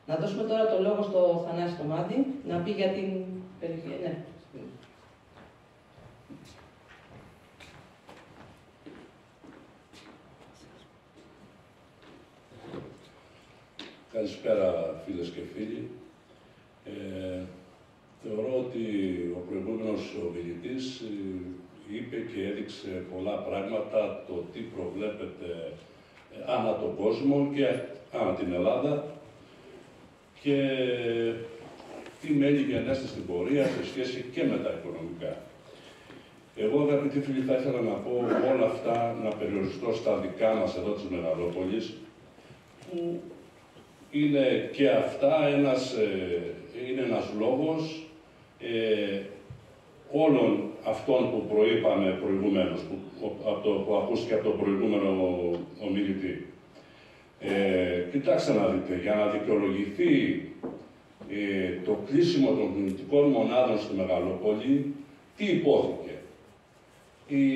Να δώσουμε τώρα το λόγο στο Θανάση Τομάντη να πει για την περιοχή. Ναι. Καλησπέρα φίλες και φίλοι. Θεωρώ ότι ο προηγούμενος ομιλητής είπε και έδειξε πολλά πράγματα, το τι προβλέπεται ανά τον κόσμο και ανά την Ελλάδα και τι μένει γενέστε στην πορεία σε σχέση και με τα οικονομικά. Εγώ, αγαπητοί φίλοι, θα ήθελα να πω όλα αυτά, να περιοριστώ στα δικά μας εδώ της Μεγαλόπολης, που είναι και αυτά είναι ένας λόγος όλων αυτών που προείπαμε προηγουμένως, που ακούστηκε από τον προηγούμενο ομιλητή. Κοιτάξτε να δείτε, για να δικαιολογηθεί το κλείσιμο των κινητικών μονάδων στη Μεγαλόπολη, τι υπόθηκε? Η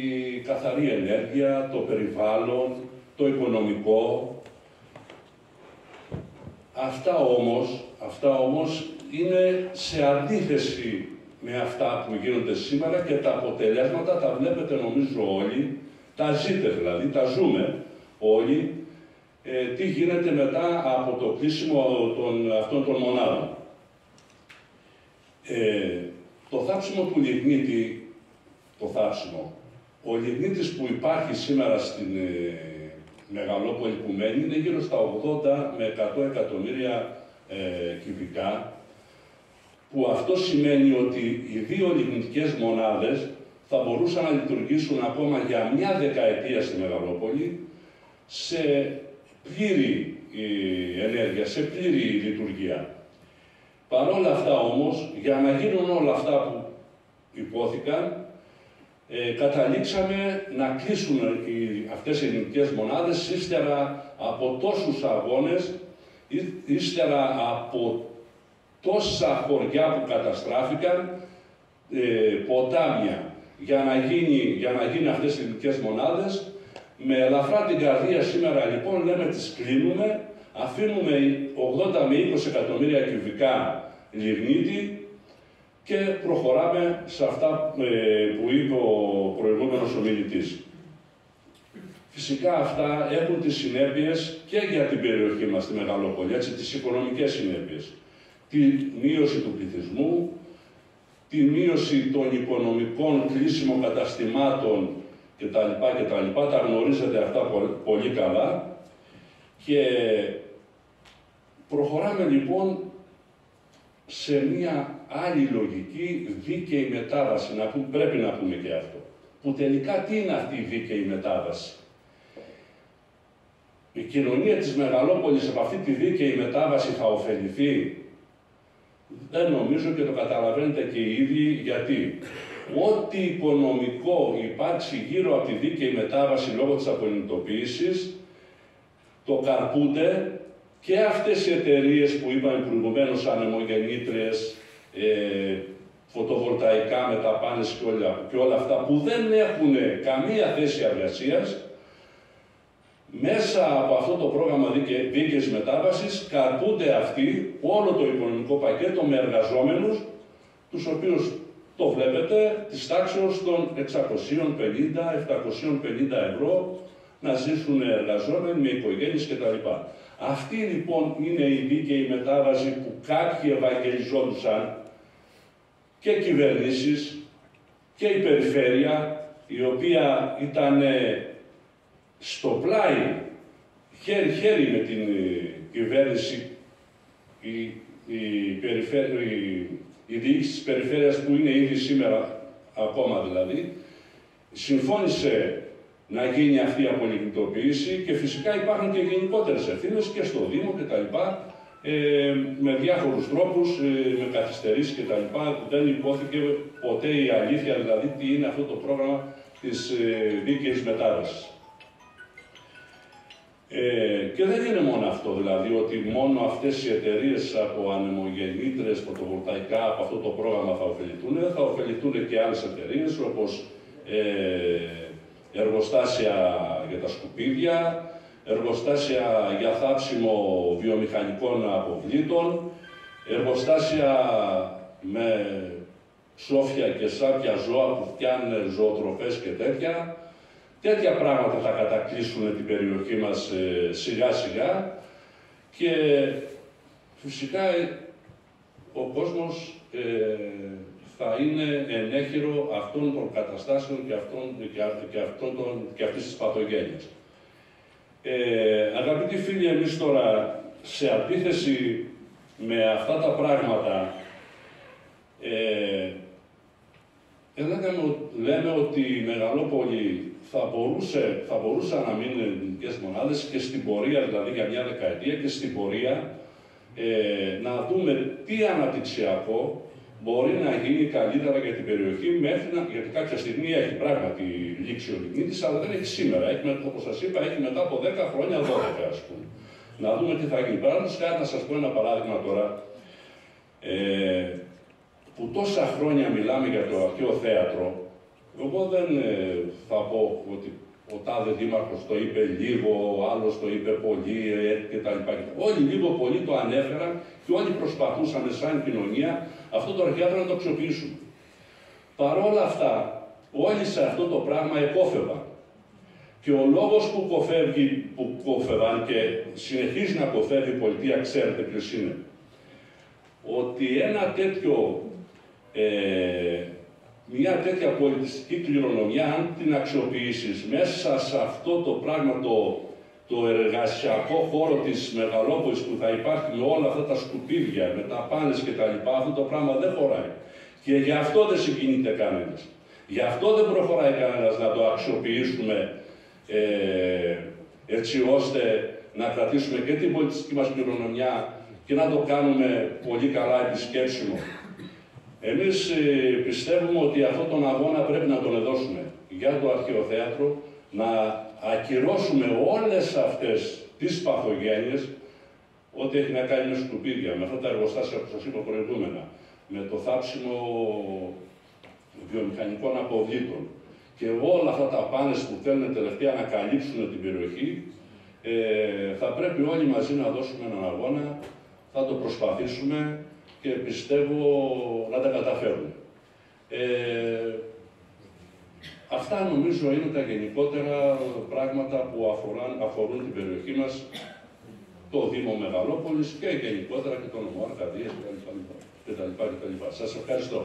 καθαρή ενέργεια, το περιβάλλον, το οικονομικό. Αυτά όμως είναι σε αντίθεση με αυτά που γίνονται σήμερα και τα αποτελέσματα τα βλέπετε νομίζω όλοι, τα ζείτε δηλαδή, τα ζούμε όλοι, τι γίνεται μετά από το κλείσιμο αυτών των μονάδων. Το θάψιμο του λιγνίτη, ο λιγνίτης που υπάρχει σήμερα στην Μεγαλόπολη που μένει είναι γύρω στα 80 με 100 εκατομμύρια κυβικά, που αυτό σημαίνει ότι οι δύο λιγνητικές μονάδες θα μπορούσαν να λειτουργήσουν ακόμα για μια δεκαετία στη Μεγαλόπολη σε πλήρη ενέργεια, σε πλήρη λειτουργία. Παρ' όλα αυτά όμως, για να γίνουν όλα αυτά που υπόθηκαν, καταλήξαμε να κλείσουν αυτές οι ελληνικές μονάδες ύστερα από τόσους αγώνες, ύστερα από τόσα χωριά που καταστράφηκαν, ποτάμια, για να γίνουν αυτές οι ελληνικές μονάδες. Με ελαφρά την καρδία σήμερα λοιπόν λέμε τις κλείνουμε, αφήνουμε 80 με 20 εκατομμύρια κυβικά λιγνίτη και προχωράμε σε αυτά που είπε ο προηγούμενος ομιλητής. Φυσικά αυτά έχουν τις συνέπειες και για την περιοχή μας, τη Μεγαλόπολη, έτσι, τις οικονομικές συνέπειες. Τη μείωση του πληθυσμού, τη μείωση των οικονομικών κλείσιμων καταστημάτων κτλ. Τα γνωρίζετε αυτά πολύ καλά. Και προχωράμε λοιπόν σε μια άλλη λογική, δίκαιη μετάβαση, πρέπει να πούμε και αυτό. Που τελικά τι είναι αυτή η δίκαιη μετάβαση? Η κοινωνία της Μεγαλόπολης από αυτή τη δίκαιη μετάβαση θα ωφεληθεί? Δεν νομίζω και το καταλαβαίνετε και οι ίδιοι γιατί. Ό,τι οικονομικό υπάρξει γύρω από τη δίκαιη μετάβαση λόγω της απολυτοποίησης, το καρπούνται και αυτές οι εταιρείες που είπαμε προηγουμένως, ανεμογεννήτριες, φωτοβολταϊκά με τα πάνες και όλα αυτά, που δεν έχουν καμία θέση εργασίας, μέσα από αυτό το πρόγραμμα δίκαιης μετάβασης καρπούνται αυτοί όλο το οικονομικό πακέτο με εργαζόμενους, τους οποίους το βλέπετε, της τάξεως των 650-750 ευρώ να ζήσουν εργαζόμενοι με οικογένειες κτλ. Αυτή λοιπόν είναι η δίκαιη μετάβαση που κάποιοι ευαγγελιζόντουσαν, και κυβερνήσεις και η περιφέρεια, η οποία ήταν στο πλάι, χέρι-χέρι με την κυβέρνηση, η διοίκηση της περιφέρειας που είναι ήδη σήμερα, ακόμα δηλαδή, συμφώνησε να γίνει αυτή η απολιγνητοποίηση και φυσικά υπάρχουν και γενικότερες ευθύνες και στο Δήμο κτλ. Με διάφορους τρόπους, με καθυστερήσεις κτλ. Δεν υπόθηκε ποτέ η αλήθεια, δηλαδή τι είναι αυτό το πρόγραμμα της δίκαιης μετάβασης. Και δεν είναι μόνο αυτό, δηλαδή ότι μόνο αυτές οι εταιρείες από ανεμογεννήτρες, φωτοβολταϊκά από αυτό το πρόγραμμα θα ωφεληθούν, θα ωφεληθούν και άλλες εταιρείες όπως εργοστάσια για τα σκουπίδια, εργοστάσια για θάψιμο βιομηχανικών αποβλήτων, εργοστάσια με σόφια και σάπια ζώα που φτιάχνουν ζωοτροφές και τέτοια. Τέτοια πράγματα θα κατακλείσουν την περιοχή μας σιγά σιγά και φυσικά ο κόσμος θα είναι ενέχειρο αυτών των καταστάσεων και αυτής της παθογένειας. Αγαπητοί φίλοι, εμείς τώρα, σε αντίθεση με αυτά τα πράγματα, λέμε ότι η μεγαλόπολη θα μπορούσαν να μείνουν ελληνικές μονάδες και στην πορεία, δηλαδή για μια δεκαετία, και στην πορεία να δούμε τι αναπτυξιακό μπορεί να γίνει καλύτερα για την περιοχή, γιατί κάποια στιγμή έχει πράγματι λήξει ο λιμνίτης, αλλά δεν έχει σήμερα. Όπως σας είπα, έχει μετά από 10 χρόνια, 12 ας πούμε. Να δούμε τι θα γίνει. Παράδειγμα, να σας πω ένα παράδειγμα τώρα, που τόσα χρόνια μιλάμε για το αρχαίο θέατρο. Εγώ δεν θα πω ότι ο τάδε δήμαρχος το είπε λίγο, ο άλλος το είπε πολύ κτλ. Όλοι λίγο πολύ το ανέφεραν και όλοι προσπαθούσαμε σαν κοινωνία αυτό το αρχαίο να το αξιοποιήσουμε. Παρ' όλα αυτά, όλοι σε αυτό το πράγμα εκόφευαν. Και ο λόγος που κόφευαν και συνεχίζει να κοφεύει η πολιτεία, ξέρετε ποιος είναι. Ότι ένα τέτοιο, μια τέτοια πολιτιστική κληρονομιά, αν την αξιοποιήσεις μέσα σε αυτό το πράγμα, το εργασιακό χώρο της μεγαλόπολης που θα υπάρχει με όλα αυτά τα σκουπίδια, με τα πάνες κτλ., αυτό το πράγμα δεν χωράει. Και γι' αυτό δεν συγκινείται κανένας. Γι' αυτό δεν προχωράει κανένας να το αξιοποιήσουμε έτσι ώστε να κρατήσουμε και την πολιτιστική μας κληρονομιά και να το κάνουμε πολύ καλά επισκέψιμο. Εμείς πιστεύουμε ότι αυτόν τον αγώνα πρέπει να τον δώσουμε για το αρχαίο θέατρο, να ακυρώσουμε όλες αυτές τις παθογένειες, ό,τι έχει να κάνει με σκουπίδια, με αυτά τα εργοστάσια που σας είπα προηγούμενα, με το θάψιμο βιομηχανικών αποβλήτων και όλα αυτά τα πάνες που θέλουν τελευταία να καλύψουν την περιοχή, θα πρέπει όλοι μαζί να δώσουμε έναν αγώνα, θα το προσπαθήσουμε και πιστεύω να τα καταφέρουμε. Αυτά νομίζω είναι τα γενικότερα πράγματα που αφορούν την περιοχή μας, το Δήμο Μεγαλόπολης και γενικότερα και τον νομό Αρκαδίας κτλ. Σας ευχαριστώ.